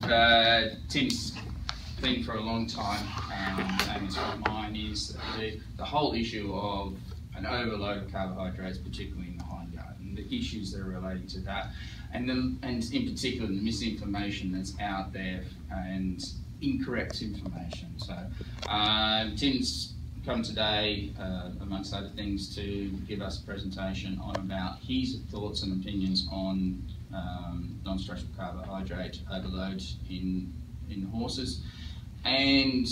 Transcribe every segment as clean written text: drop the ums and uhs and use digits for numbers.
Tim's been for a long time, and it's what mine is the whole issue of an overload of carbohydrates, particularly in the hindgut, and the issues that are relating to that, and in particular the misinformation that's out there and incorrect information. So Tim's come today, amongst other things, to give us a presentation on about his thoughts and opinions on non-structural carbohydrate overload in horses, and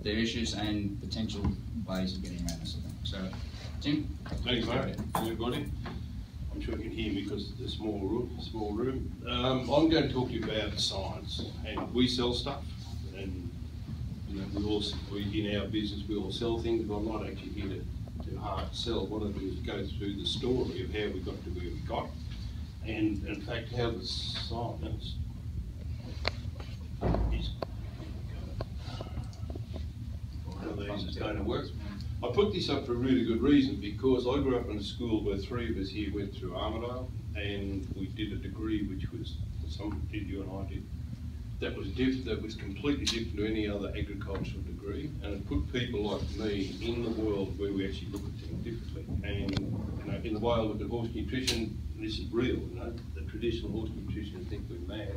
their issues and potential ways of getting around this. So, Tim? Thanks, mate. Everybody. I'm sure you can hear me because it's a small room. I'm going to talk to you about science, and we sell stuff, and you know, we in our business we all sell things, but I'm not actually here to hard sell. What I do is go through the story of how we got to where we got, and in fact how the science is. One of these is going to work. I put this up for a really good reason, because I grew up in a school where 3 of us here went through Armidale, and we did a degree which was, some did, you and I did, that was completely different to any other agricultural degree, and it put people like me in the world where we actually look at things differently. And you know, in the way I look at horse nutrition, this is real, you know, the traditional horse nutrition think we're mad.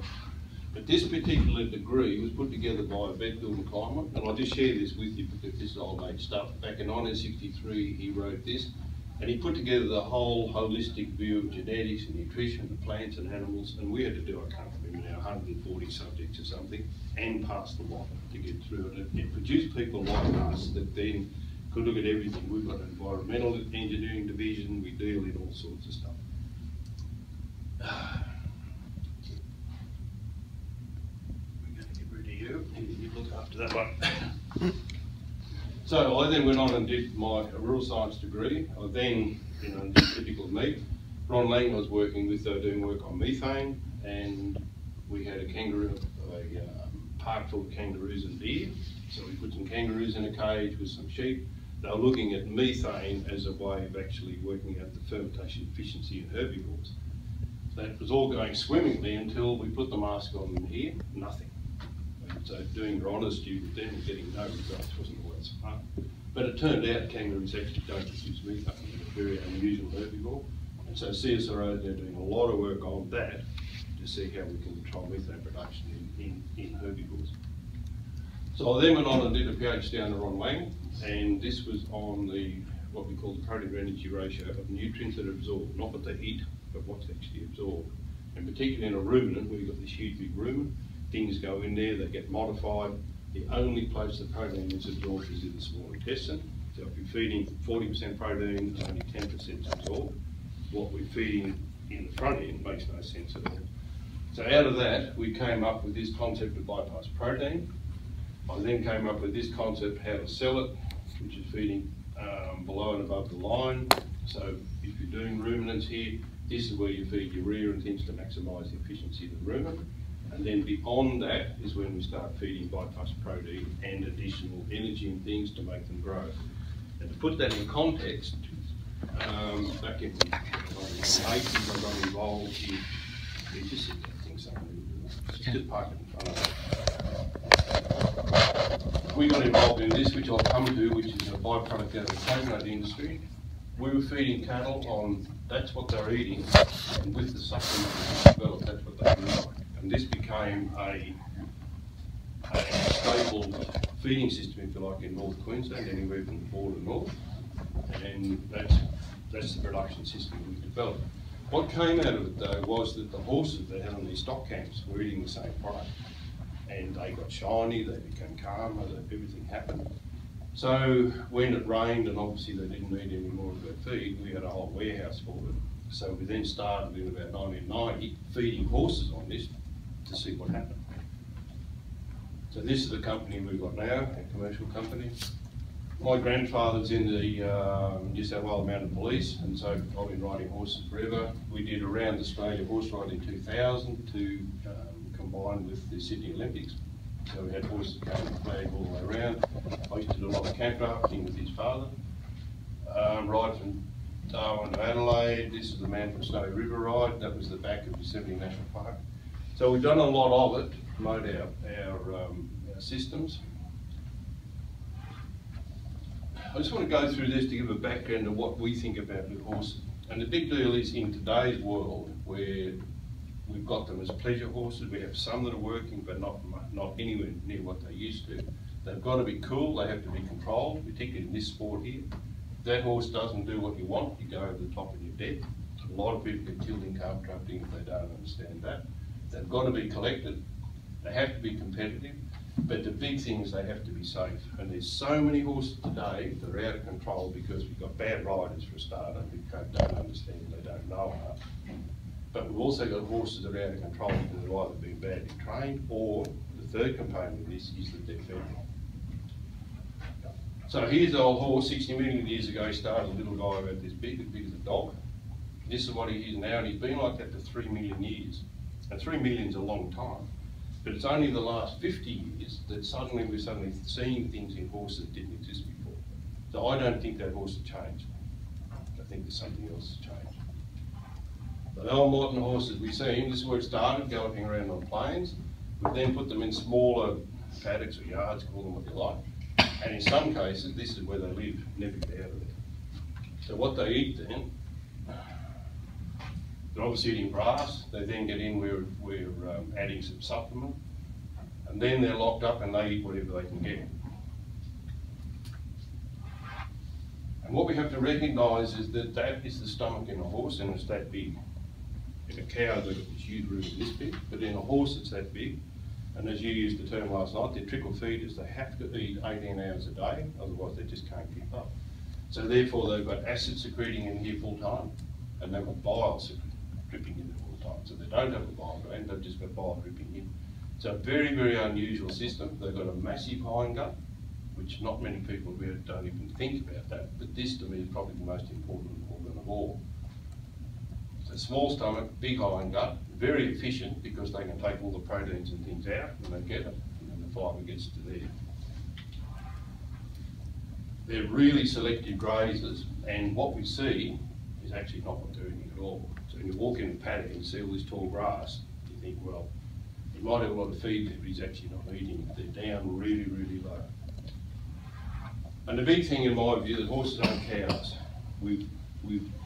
But this particular degree was put together by a vet, Bill McClimate, and I'll just share this with you because this is old age stuff. Back in 1963, he wrote this, and he put together the whole holistic view of genetics and nutrition of plants and animals, and we had to do, I can't remember now, 140 subjects or something, and pass the lot to get through it. It produced people like us that then could look at everything. We've got an environmental engineering division, we deal in all sorts of stuff. You look after that one. So I then went on and did my rural science degree. I then, you know, did typical me. Ron Lang was working with, doing work on methane, and we had a park full of kangaroos and deer. So we put some kangaroos in a cage with some sheep. They were looking at methane as a way of actually working out the fermentation efficiency in herbivores. That was all going swimmingly until we put the mask on here, nothing. So doing your honours student then and getting no results wasn't always fun. But it turned out kangaroos actually don't produce methane. They're a very unusual herbivore. And so CSIRO, they're doing a lot of work on that to see how we can control methane production in herbivores. So I then went on and did a PhD under Ron Lang, and this was on what we call the protein to energy ratio of nutrients that are absorbed, not what they eat, but what's actually absorbed. And particularly in a ruminant, where you've got this huge big rumen, things go in there, they get modified. The only place the protein is absorbed is in the small intestine. So if you're feeding 40% protein, only 10% is absorbed. What we're feeding in the front end makes no sense at all. So out of that, we came up with this concept of bypass protein. I then came up with this concept how to sell it, which is feeding below and above the line. So if you're doing ruminants here, this is where you feed your rear and things to maximise the efficiency of the rumen. And then beyond that is when we start feeding bypass protein and additional energy and things to make them grow. And to put that in context, back in the 80s I got involved in, just sit there, things just park it in front of us. We got involved in this, which I'll come to, which is a byproduct out of the coconut industry. We were feeding cattle on, that's what they're eating, and with the supplements developed, that's what they do. And this became a stable feeding system, if you like, in North Queensland, anywhere from the border north. And that's the production system we developed. What came out of it, though, was that the horses they had on these stock camps were eating the same product. And they got shiny, they became calmer, everything happened. So when it rained, and obviously they didn't need any more of their feed, we had a whole warehouse for it. So we then started in about 1990 feeding horses on this to see what happened. So this is the company we've got now, a commercial company. My grandfather's in the New South Wales Mounted Police, and so I've been riding horses forever. We did around Australia horse riding in 2000 to combine with the Sydney Olympics. So we had horses carrying the flag all the way around. I used to do a lot of camp drafting with his father. Ride from Darwin to Adelaide. This is the Man from Snowy River ride. That was the back of Yosemite National Park. So we've done a lot of it, promote our systems. I just want to go through this to give a background of what we think about with horses. And the big deal is in today's world where we've got them as pleasure horses, we have some that are working but not anywhere near what they used to. They've got to be cool, they have to be controlled, particularly in this sport here. If that horse doesn't do what you want, you go over the top and you're dead. A lot of people get killed in calf trafficking if they don't understand that. They've got to be collected, they have to be competitive, but the big thing is they have to be safe. And there's so many horses today that are out of control because we've got bad riders for a starter who don't understand, they don't know enough. But we've also got horses that are out of control because they've either been badly trained, or the third component of this is that they're fed. So here's the old horse, 60 million years ago. He started a little guy about this big as a dog. This is what he is now, and he's been like that for 3 million years. And 3 million is a long time. But it's only the last 50 years that we're suddenly seeing things in horses that didn't exist before. So I don't think that horse has changed. I think there's something else that's changed. The old modern horses we see, this is where it started, galloping around on plains. We then put them in smaller paddocks or yards, call them what you like. And in some cases, this is where they live, never get out of there. So what they eat then, they're obviously eating grass. They then get in, we're adding some supplement. And then they're locked up and they eat whatever they can get. And what we have to recognise is that that is the stomach in a horse, and it's that big. In a cow, they've got this huge rumen this big, but in a horse it's that big. And as you used the term last night, they're trickle feeders. They have to eat 18 hours a day, otherwise they just can't keep up. So therefore they've got acid secreting in here full time, and they've got bile dripping in there full time. So they don't have a bile gland, they've just got bile dripping in. So a very, very unusual system. They've got a massive hind gut, which not many people really don't even think about that, but this to me is probably the most important organ of all. So small stomach, big hind gut, very efficient because they can take all the proteins and things out when they get it, and then the fibre gets to there. They're really selective grazers, and what we see is actually not what they're eating at all. So when you walk in a paddock and you see all this tall grass, you think, well, he might have a lot of feed there, but he's actually not eating it. They're down really, really low. And the big thing in my view, the horses aren't cows. We've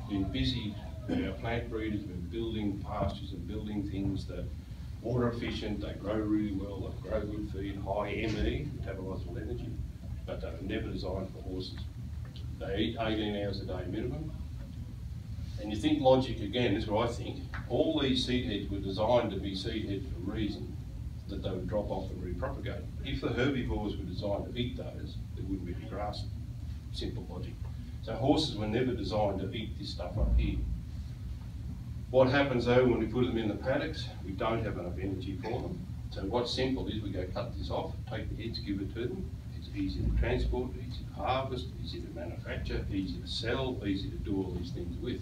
been busy, our plant breeders have been building pastures and building things that are water efficient, they grow really well, they grow good feed, high ME, metabolisable energy, but they were never designed for horses. They eat 18 hours a day minimum. And you think logic again, this is what I think, all these seed heads were designed to be seed heads for a reason, that they would drop off and repropagate. If the herbivores were designed to eat those, there wouldn't be any grass. Simple logic. So horses were never designed to eat this stuff up here. What happens though when we put them in the paddocks, we don't have enough energy for them. So what's simple is we go cut this off, take the heads, give it to them. It's easy to transport, easy to harvest, easy to manufacture, easy to sell, easy to do all these things with.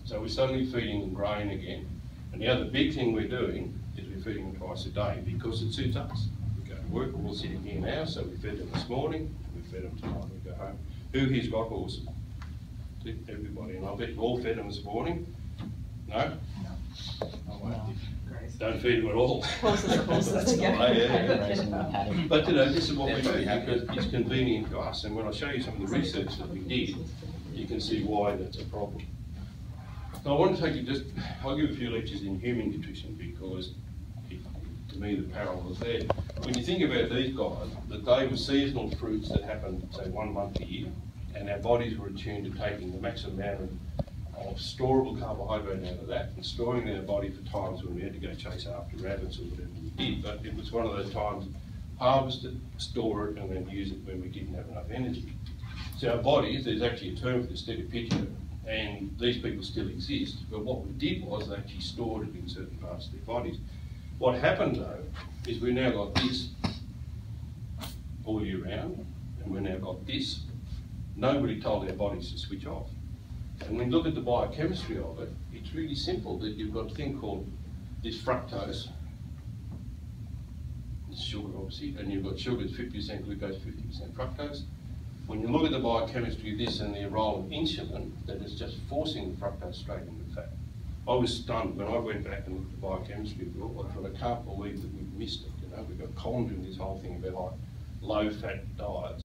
So we're suddenly feeding them grain again. And the other big thing we're doing is we're feeding them twice a day because it suits us. We go to work, we're all sitting here now, so we fed them this morning, we fed them tonight, we go home. Who here's got horses? Everybody, and I bet you all fed them this morning. No? No. Oh, well. Don't feed them at all. Horses together. But you know, this is what we do because it's convenient to us, and when I show you some of the research that we did, you can see why that's a problem. So I want to take you I'll give a few lectures in human nutrition because to me the parallel is there. When you think about these guys, that they were seasonal fruits that happened say 1 month a year, and our bodies were attuned to taking the maximum amount of storable carbohydrate out of that and storing in our body for times when we had to go chase after rabbits or whatever we did. But it was one of those times, harvest it, store it, and then use it when we didn't have enough energy. So our bodies, there's actually a term for this, steady picture, and these people still exist, but what we did was they actually stored it in certain parts of their bodies. What happened though, is we now got this all year round, and we now got this. Nobody told our bodies to switch off. And when you look at the biochemistry of it, it's really simple that you've got a thing called this fructose, it's sugar obviously, and you've got sugar, it's 50% glucose, 50% fructose. When you look at the biochemistry of this and the role of insulin, that is just forcing the fructose straight into fat. I was stunned when I went back and looked at the biochemistry of it all. I thought, I can't believe that we've missed it. You know, we've got conned in this whole thing about like low-fat diets.